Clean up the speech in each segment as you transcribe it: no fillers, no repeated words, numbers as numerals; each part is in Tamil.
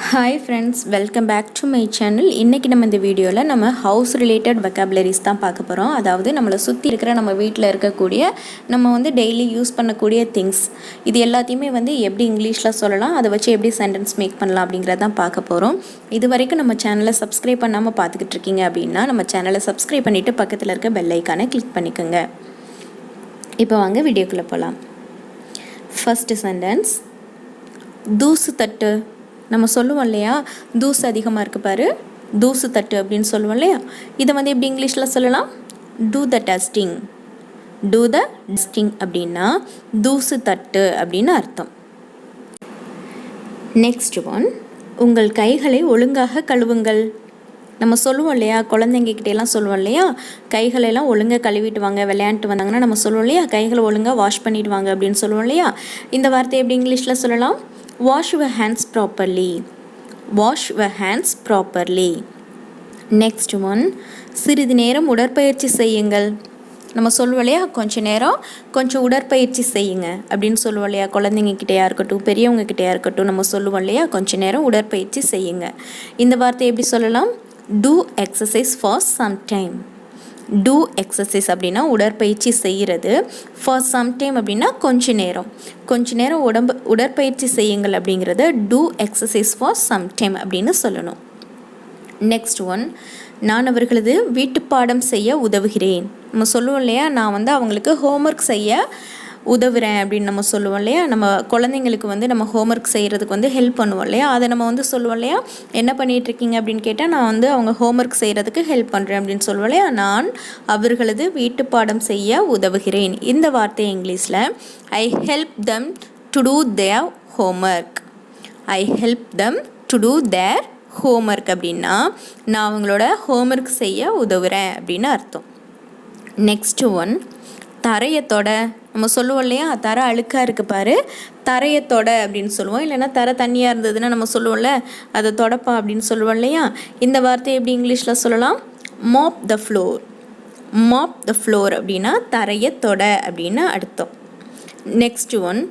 Hi friends, welcome back to my channel. இன்றைக்கி நம்ம இந்த வீடியோவில் நம்ம ஹவுஸ் ரிலேட்டட் வெக்காபுலரிஸ் தான் பார்க்க போகிறோம். அதாவது நம்மளை சுற்றி இருக்கிற நம்ம வீட்டில் இருக்கக்கூடிய நம்ம வந்து டெய்லி யூஸ் பண்ணக்கூடிய திங்ஸ், இது எல்லாத்தையுமே வந்து எப்படி இங்கிலீஷில் சொல்லலாம், அதை வச்சு எப்படி சென்டென்ஸ் மேக் பண்ணலாம் அப்படிங்கிறதான் பார்க்க போகிறோம். இது வரைக்கும் நம்ம சேனலை சப்ஸ்கிரைப் பண்ணாமல் பார்த்துக்கிட்டு இருக்கீங்க அப்படின்னா நம்ம சேனலை சப்ஸ்கிரைப் பண்ணிவிட்டு பக்கத்தில் இருக்க பெல் ஐக்கானை கிளிக் பண்ணிக்கோங்க. இப்போ வாங்க வீடியோக்குள்ளே போகலாம். ஃபஸ்ட்டு சென்டென்ஸ், தூசு தட்டு. நம்ம சொல்லுவோம் இல்லையா, தூசு அதிகமாக இருக்கு பாரு, தூசு தட்டு அப்படின்னு சொல்லுவோம் இல்லையா. இதை வந்து எப்படி இங்கிலீஷில் சொல்லலாம்? டூ த டஸ்டிங். டூ த டஸ்டிங் அப்படின்னா தூசு தட்டு அப்படின்னு அர்த்தம். நெக்ஸ்ட் ஒன், உங்கள் கைகளை ஒழுங்காக கழுவுங்கள். நம்ம சொல்லுவோம் இல்லையா, குழந்தைங்கக்கிட்டேலாம் சொல்லுவோம் இல்லையா, கைகளெல்லாம் ஒழுங்காக கழுவிட்டு வாங்க, விளையாண்டு வந்தாங்கன்னா நம்ம சொல்லுவோம் இல்லையா, கைகளை ஒழுங்காக வாஷ் பண்ணிட்டு வாங்க அப்படின்னு சொல்லுவோம் இல்லையா. இந்த வார்த்தையை எப்படி இங்கிலீஷில் சொல்லலாம்? Wash your hands properly. Wash your hands properly. Next one, சிறிது நேரம் உடற்பயிற்சி செய்யுங்கள். நம்ம சொல்லுவோம் இல்லையா, கொஞ்சம் நேரம் கொஞ்சம் உடற்பயிற்சி செய்யுங்க அப்படின்னு சொல்லுவோம் இல்லையா. குழந்தைங்கக்கிட்டையாக இருக்கட்டும், பெரியவங்கக்கிட்டையாக இருக்கட்டும், நம்ம சொல்லுவோம் இல்லையா, கொஞ்சம் நேரம் உடற்பயிற்சி செய்யுங்க. இந்த வார்த்தையை எப்படி சொல்லலாம்? Do exercise for some time. Do exercise அப்படின்னா உடற்பயிற்சி செய்கிறது. ஃபார் சம் டைம் அப்படின்னா கொஞ்ச நேரம் உடற்பயிற்சி செய்யுங்கள் அப்படிங்கிறத do exercise for some time அப்படின்னு சொல்லணும். நெக்ஸ்ட் ஒன், நான் அவர்களது வீட்டுப்பாடம் செய்ய உதவுகிறேன். நம்ம சொல்லுவோம் இல்லையா, நான் வந்து அவங்களுக்கு ஹோம்ஒர்க் செய்ய உதவுறேன் அப்படின்னு நம்ம சொல்லுவோம் இல்லையா. நம்ம குழந்தைங்களுக்கு வந்து நம்ம ஹோம்ஒர்க் செய்கிறதுக்கு வந்து ஹெல்ப் பண்ணுவோம் இல்லையா. அதை நம்ம வந்து சொல்லுவோம் இல்லையா, என்ன பண்ணிகிட்ருக்கீங்க அப்படின்னு கேட்டால், நான் வந்து அவங்க ஹோம்ஒர்க் செய்கிறதுக்கு ஹெல்ப் பண்ணுறேன் அப்படின்னு சொல்லுவோம் இல்லையா. நான் அவர்களது வீட்டுப்பாடம் செய்ய உதவுகிறேன். இந்த வார்த்தை இங்கிலீஷில் I help them to do their homework. I help them to do their homework அப்படின்னா நான் அவங்களோட ஹோம்ஒர்க் செய்ய உதவுறேன் அப்படின்னு அர்த்தம். நெக்ஸ்ட் ஒன், தரையத்தோட. நம்ம சொல்லுவோம் இல்லையா, தரை அழுக்காக இருக்குது பாரு, தரையத்தோட அப்படின்னு சொல்லுவோம். இல்லைன்னா தரை தண்ணியாக இருந்ததுன்னா நம்ம சொல்லுவோம்ல, அதை தொடப்பா அப்படின்னு சொல்லுவோம் இல்லையா. இந்த வார்த்தையை எப்படி இங்கிலீஷில் சொல்லலாம்? Mop the floor. Mop the floor அப்படின்னா தரையத்தோட அப்படின்னு அர்த்தம். நெக்ஸ்ட் ஒன்,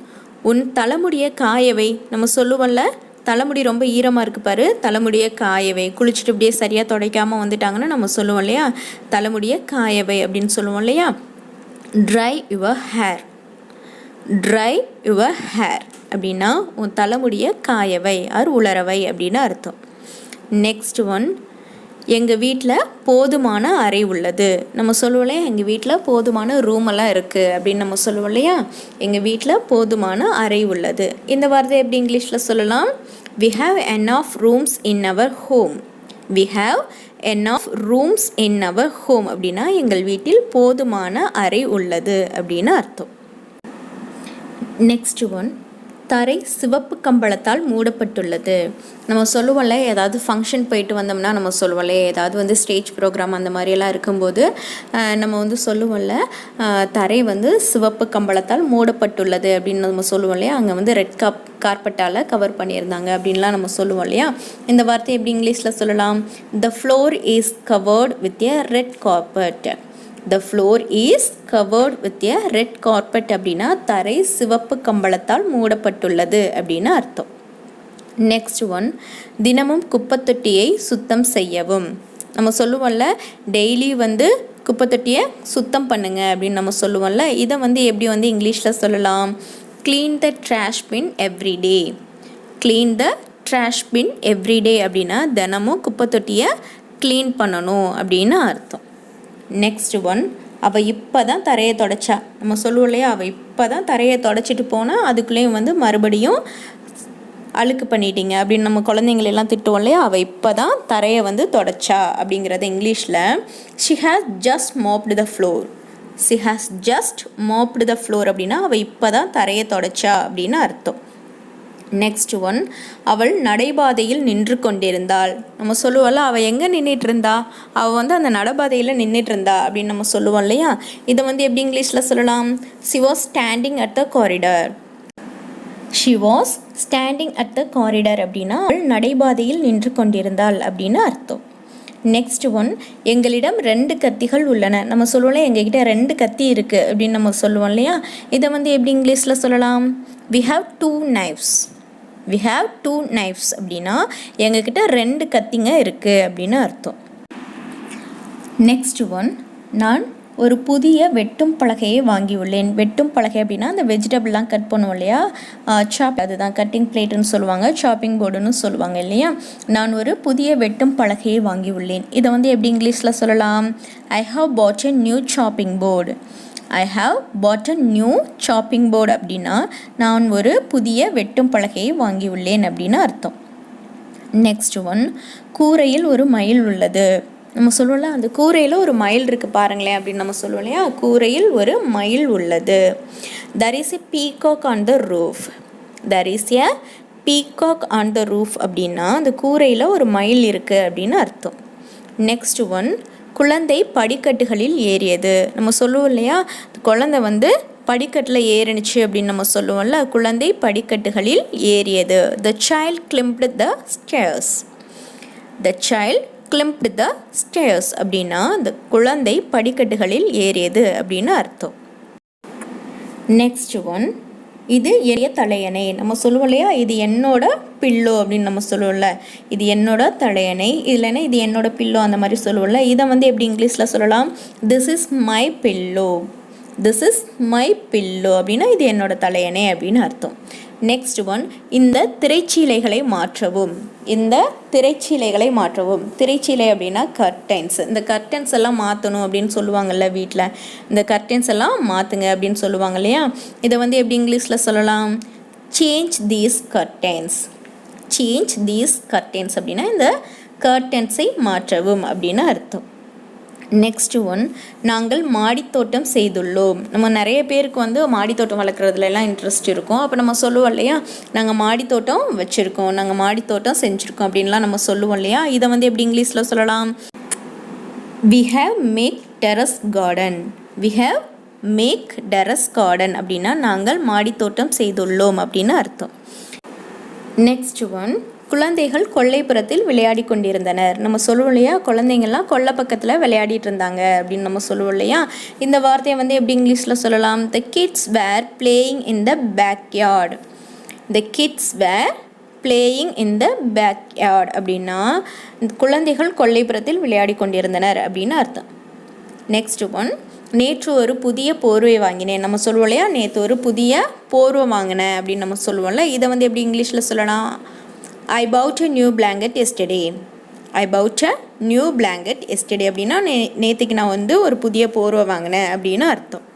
உன் தலைமுடியை காயவை. நம்ம சொல்லுவோம்ல, தலைமுடி ரொம்ப ஈரமாக இருக்குது பாரு, தலைமுடியை காயவை. குளிச்சுட்டு இப்படியே சரியாக துடைக்காமல் வந்துட்டாங்கன்னா நம்ம சொல்லுவோம் இல்லையா, தலைமுடியை காயவை அப்படின்னு சொல்லுவோம் இல்லையா. Try your hair. Try your hair அப்படின்னா உன் தலைமுடியை காயவை ஆர் உலரவை அப்படின்னு அர்த்தம். நெக்ஸ்ட் ஒன், எங்கள் வீட்டில் போதுமான அறை உள்ளது. நம்ம சொல்லுவோம் இல்லையா, எங்கள் வீட்டில் போதுமான ரூமெல்லாம் இருக்குது அப்படின்னு நம்ம சொல்லுவோம் இல்லையா. எங்கள் வீட்டில் போதுமான அறை உள்ளது. இந்த வார்த்தையை எப்படி இங்கிலீஷில் சொல்லலாம்? We have enough rooms in our home. We have enough rooms in our home அப்படின்னா எங்கள் வீட்டில் போதுமான அறை உள்ளது அப்படின்னு அர்த்தம். நெக்ஸ்ட் ஒன், தரை சிவப்பு கம்பளத்தால் மூடப்பட்டுள்ளது. நம்ம சொல்லுவோம்ல, ஏதாவது ஃபங்க்ஷன் போயிட்டு வந்தோம்னா நம்ம சொல்லுவோம்ல, ஏதாவது வந்து ஸ்டேஜ் ப்ரோக்ராம் அந்த மாதிரியெல்லாம் இருக்கும்போது நம்ம வந்து சொல்லுவோம்ல, தரை வந்து சிவப்பு கம்பளத்தால் மூடப்பட்டுள்ளது அப்படின்னு நம்ம சொல்லுவோம் இல்லையா. அங்கே வந்து ரெட் கார்பெட்டால் கவர் பண்ணியிருந்தாங்க அப்படின்லாம் நம்ம சொல்லுவோம் இல்லையா. இந்த வார்த்தை எப்படி இங்கிலீஷில் சொல்லலாம்? The floor is covered with a red carpet. The floor is covered with a red carpet அப்படின்னா தரை சிவப்பு கம்பளத்தால் மூடப்பட்டுள்ளது அப்படின்னு அர்த்தம். நெக்ஸ்ட் ஒன், தினமும் குப்பைத்தொட்டியை சுத்தம் செய்யவும். நம்ம சொல்லுவோம்ல, டெய்லி வந்து குப்பைத்தொட்டியை சுத்தம் பண்ணுங்க அப்படின்னு நம்ம சொல்லுவோம்ல. இதை வந்து எப்படி வந்து இங்கிலீஷில் சொல்லலாம்? Clean the trash bin every day. Clean the trash bin every day அப்படின்னா தினமும் குப்பைத்தொட்டியை க்ளீன் பண்ணணும் அப்படின்னு அர்த்தம். நெக்ஸ்ட் ஒன், அவள் இப்போ தான் தரையை தொடச்சா. நம்ம சொல்லுவோம் இல்லையா, அவள் இப்போ தான் தரையை தொடச்சிட்டு போனால் அதுக்குள்ளேயும் வந்து மறுபடியும் அழுக்கு பண்ணிட்டீங்க அப்படின்னு நம்ம குழந்தைங்களெல்லாம் திட்டுவோம் இல்லையா. அவள் இப்போ தான் தரையை வந்து தொடச்சா அப்படிங்கிறத இங்கிலீஷில் she has just mopped the floor. she has just mopped the floor அப்படின்னா அவள் இப்போ தான் தரையை தொடச்சா அப்படின்னு அர்த்தம். நெக்ஸ்ட் ஒன், அவள் நடைபாதையில் நின்று கொண்டிருந்தாள். நம்ம சொல்லுவோம்ல, அவள் எங்கே நின்றுட்டு இருந்தா? அவள் வந்து அந்த நடைபாதையில் நின்றுட்டு இருந்தா அப்படின்னு நம்ம சொல்லுவோம் இல்லையா. இதை வந்து எப்படி இங்கிலீஷில் சொல்லலாம்? she was standing at the corridor. she was standing at the corridor அப்படின்னா அவள் நடைபாதையில் நின்று கொண்டிருந்தாள் அப்படின்னு அர்த்தம். நெக்ஸ்ட் ஒன், எங்களிடம் 2 கத்திகள் உள்ளன. நம்ம சொல்லுவோம்ல, எங்ககிட்ட 2 கத்தி இருக்குது அப்படின்னு நம்ம சொல்லுவோம் இல்லையா. இதை வந்து எப்படி இங்கிலீஷில் சொல்லலாம்? we have 2 knives. we have 2 knives அப்படின்னா எங்ககிட்ட 2 கத்திங்க இருக்குது அப்படின்னு அர்த்தம். நெக்ஸ்ட் ஒன், நான் ஒரு புதிய வெட்டும் பலகையை வாங்கியுள்ளேன். வெட்டும் பலகை அப்படின்னா அந்த வெஜிடபிள்லாம் கட் பண்ணுவோம் இல்லையா, சாப், அதுதான் கட்டிங் பிளேட்டுன்னு சொல்லுவாங்க, சாப்பிங் போர்டுன்னு சொல்லுவாங்க இல்லையா. நான் ஒரு புதிய வெட்டும் பலகையை வாங்கியுள்ளேன். இதை வந்து எப்படி இங்கிலீஷில் சொல்லலாம்? I have pot a new shopping board. I have pot a new shopping board அப்படின்னா நான் ஒரு புதிய வெட்டும் பலகையை வாங்கியுள்ளேன் அப்படின்னு அர்த்தம். நெக்ஸ்ட் ஒன், கூரையில் ஒரு மயில் உள்ளது. நம்ம சொல்லுவோம்ல, அந்த கூரையில் ஒரு மயில் இருக்குது பாருங்களேன் அப்படின்னு நம்ம சொல்லுவோம் இல்லையா, கூரையில் ஒரு மயில் உள்ளது. there is a peacock on the roof. there is a peacock on the roof அப்படின்னா அந்த கூரையில் ஒரு மயில் இருக்குது அப்படின்னு அர்த்தம். நெக்ஸ்ட் ஒன், குழந்தை படிக்கட்டுகளில் ஏறியது. நம்ம சொல்லுவோம் இல்லையா, குழந்தை வந்து படிக்கட்டில் ஏறினுச்சு அப்படின்னு நம்ம சொல்லுவோம்ல, குழந்தை படிக்கட்டுகளில் ஏறியது. the child climbed the stairs. the child climbed the stairs அப்படின்னா அந்த குழந்தை படிக்கட்டுகளில் ஏறியது அப்படின்னு அர்த்தம். நெக்ஸ்ட் ஒன், இது எரிய தலையணை. நம்ம சொல்லுவோம் இல்லையா, இது என்னோட பில்லோ அப்படின்னு நம்ம சொல்லுவோம்ல, இது என்னோட தலையணை, இல்லைன்னா இது என்னோட பில்லோ அந்த மாதிரி சொல்லுவோம்ல. இதை வந்து எப்படி இங்கிலீஷில் சொல்லலாம்? This is my pillow. This is my pillow அப்படின்னா இது என்னோட தலையணை அப்படின்னு அர்த்தம். நெக்ஸ்ட் ஒன், இந்த திரைச்சீலைகளை மாற்றவும். இந்த திரைச்சீலைகளை மாற்றவும். திரைச்சீலை அப்படின்னா கர்டைன்ஸ். இந்த கர்டைன்ஸ் எல்லாம் மாற்றணும் அப்படின்னு சொல்லுவாங்கள்ல வீட்டில், இந்த கர்டைன்ஸ் எல்லாம் மாற்றுங்க அப்படின்னு சொல்லுவாங்க இல்லையா. இதை வந்து எப்படி இங்கிலீஷில் சொல்லலாம்? Change these curtains. Change these curtains அப்படின்னா இந்த கர்டைன்ஸை மாற்றவும் அப்படின்னு அர்த்தம். நெக்ஸ்ட் ஒன், நாங்கள் மாடித்தோட்டம் செய்துள்ளோம். நம்ம நிறைய பேருக்கு வந்து மாடித்தோட்டம் வளர்க்குறதுலாம் இன்ட்ரெஸ்ட் இருக்கும். அப்போ நம்ம சொல்லுவோம் இல்லையா, நாங்கள் மாடித்தோட்டம் வச்சுருக்கோம், நாங்கள் மாடித்தோட்டம் செஞ்சுருக்கோம் அப்படின்லாம் நம்ம சொல்லுவோம் இல்லையா. இதை வந்து எப்படி இங்கிலீஷில் சொல்லலாம்? we have make terrace garden. we have make terrace garden அப்படின்னா நாங்கள் மாடித்தோட்டம் செய்துள்ளோம் அப்படின்னு அர்த்தம். நெக்ஸ்ட் ஒன், குழந்தைகள் கொல்லைப்புறத்தில் விளையாடி கொண்டிருந்தனர். நம்ம சொல்லுவோம் இல்லையா, குழந்தைங்கள்லாம் கொல்லை பக்கத்தில் விளையாடிட்டு இருந்தாங்க அப்படின்னு நம்ம சொல்லுவோம் இல்லையா. இந்த வார்த்தையை வந்து எப்படி இங்கிலீஷில் சொல்லலாம்? the kids were playing in the backyard. the kids were playing in the backyard அப்படின்னா குழந்தைகள் கொல்லைப்புறத்தில் விளையாடி கொண்டிருந்தனர் அப்படின்னு அர்த்தம். நெக்ஸ்ட் ஒன், நேற்று ஒரு புதிய போர்வை வாங்கினேன். நம்ம சொல்லுவோம் இல்லையா, நேற்று ஒரு புதிய போர்வை வாங்கினேன் அப்படின்னு நம்ம சொல்லுவோம்ல. இதை வந்து எப்படி இங்கிலீஷில் சொல்லலாம்? I bought a new blanket yesterday. I bought a new blanket yesterday அப்படின்னா நேற்றுக்கு நான் வந்து ஒரு புதிய போர்வை வாங்கினேன் அப்படின்னு அர்த்தம்.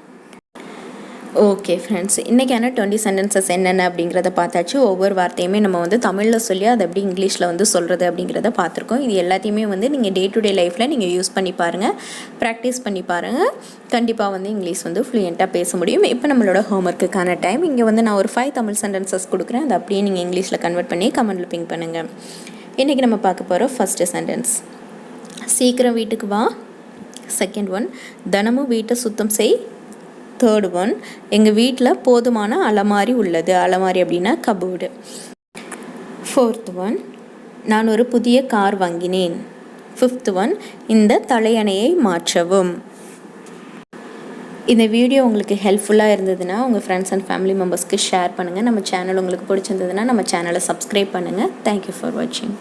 ஓகே ஃப்ரெண்ட்ஸ், இன்றைக்கான 20 சென்டென்சஸ் என்னென்ன அப்படிங்கிறத பார்த்தாச்சு. ஒவ்வொரு வார்த்தையுமே நம்ம வந்து தமிழில் சொல்லி அதை எப்படி இங்கிலீஷில் வந்து சொல்கிறது அப்படிங்கிறத பார்த்துருக்கோம். இது எல்லாத்தையுமே வந்து நீங்கள் டே டு டே லைஃப்பில் நீங்கள் யூஸ் பண்ணி பாருங்கள், ப்ராக்டிஸ் பண்ணி பாருங்கள். கண்டிப்பாக வந்து இங்கிலீஷ் வந்து ஃப்ளூயண்ட்டாக பேச முடியும். இப்போ நம்மளோட ஹோம்ஒர்க்குக்கான டைம். இங்கே வந்து நான் ஒரு 5 தமிழ் சென்டென்சஸ் கொடுக்குறேன். அதை அப்படியே நீங்கள் இங்கிலீஷில் கன்வெர்ட் பண்ணி கமெண்ட்டில் பிங்க் பண்ணுங்கள். இன்றைக்கி நம்ம பார்க்க போகிற ஃபஸ்ட்டு சென்டென்ஸ், சீக்கிரம் வீட்டுக்கு வா. செகண்ட் ஒன், தினமும் வீட்டை சுத்தம் செய். தேர்ட் ஒன், எங்கள் வீட்டில் போதுமான அலமாரி உள்ளது. அலமாரி அப்படின்னா கபோர்டு. ஃபோர்த் ஒன், நான் ஒரு புதிய கார் வாங்கினேன். ஃபிஃப்த் ஒன், இந்த தலையணையை மாற்றவும். இந்த வீடியோ உங்களுக்கு ஹெல்ப்ஃபுல்லாக இருந்ததுன்னா உங்கள் ஃப்ரெண்ட்ஸ் அண்ட் ஃபேமிலி மெம்பர்ஸ்க்கு ஷேர் பண்ணுங்கள். நம்ம சேனல் உங்களுக்கு பிடிச்சிருந்ததுன்னா நம்ம சேனலை சப்ஸ்கிரைப் பண்ணுங்கள். தேங்க்யூ ஃபார் வாட்சிங்.